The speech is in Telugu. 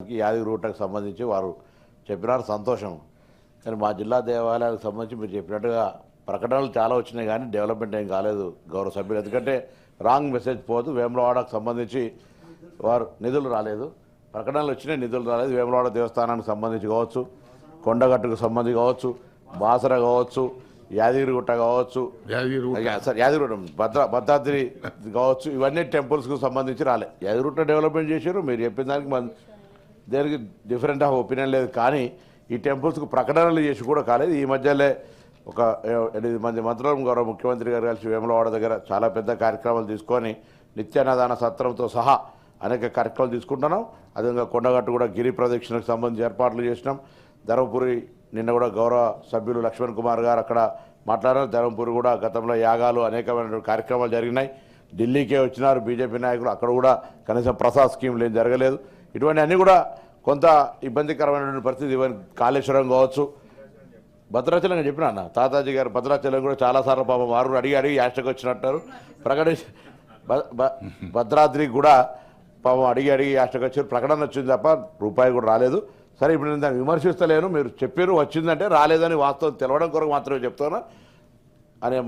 దానికి యాదగిరి రూట్కి సంబంధించి వారు చెప్పినారు, సంతోషం. కానీ మా జిల్లా దేవాలయాలకు సంబంధించి మీరు చెప్పినట్టుగా ప్రకటనలు చాలా వచ్చినాయి కానీ డెవలప్మెంట్ ఏం కాలేదు గౌరవ సభ్యులు. ఎందుకంటే రాంగ్ మెసేజ్ పోదు. వేములవాడకు సంబంధించి వారు నిధులు రాలేదు, ప్రకటనలు వచ్చినాయి, నిధులు రాలేదు. వేములవాడ దేవస్థానానికి సంబంధించి కావచ్చు, కొండగట్టుకు సంబంధించి కావచ్చు, బాసర కావచ్చు, యాదగిరిగుట్ట కావచ్చు, యాదగిరిగుట్ట భద్రాద్రి కావచ్చు, ఇవన్నీ టెంపుల్స్కు సంబంధించి రాలే. యాదగిరిగుట్ట డెవలప్మెంట్ చేశారు, మీరు చెప్పిన దానికి దేనికి డిఫరెంట్ ఆఫ్ ఒపీనియన్ లేదు. కానీ ఈ టెంపుల్స్కు ప్రకటనలు చేసి కూడా కాలేదు. ఈ మధ్యలో ఒక 8 మంది మంత్రులను గౌరవ ముఖ్యమంత్రి గారు కలిసి వేములవాడ దగ్గర చాలా పెద్ద కార్యక్రమాలు తీసుకొని నిత్యాన్నదాన సత్రంతో సహా అనేక కార్యక్రమాలు తీసుకుంటున్నాం. అదేవిధంగా కొండగట్టు కూడా గిరి ప్రదక్షిణకు సంబంధించి ఏర్పాట్లు చేసినాం. ధర్మపురి నిన్న కూడా గౌరవ సభ్యులు లక్ష్మణ్ కుమార్ గారు అక్కడ మాట్లాడారు. ధర్మపురి కూడా గతంలో యాగాలు అనేకమైన కార్యక్రమాలు జరిగినాయి. ఢిల్లీకే వచ్చినారు బీజేపీ నాయకులు, అక్కడ కూడా కనీసం ప్రసాద్ స్కీమ్లు ఏం జరగలేదు. ఇటువంటి అన్నీ కూడా కొంత ఇబ్బందికరమైనటువంటి పరిస్థితి. ఈవెన్ కాళేశ్వరం కావచ్చు, భద్రాచలంగా చెప్పినా అన్న తాతాజీ గారు భద్రాచలం కూడా చాలాసార్లు పాపం వారు అడిగి యాస్టకు వచ్చినట్టారు ప్రకటించి. భద్రాద్రి కూడా పాపం అడిగి యాస్టకు వచ్చారు, ప్రకటన వచ్చింది తప్ప రూపాయి కూడా రాలేదు. సరే, ఇప్పుడు నేను దాన్ని విమర్శిస్తలేను, మీరు చెప్పారు వచ్చిందంటే రాలేదని వాస్తవం తెలవడం కొరకు మాత్రమే చెప్తాను అనే మాట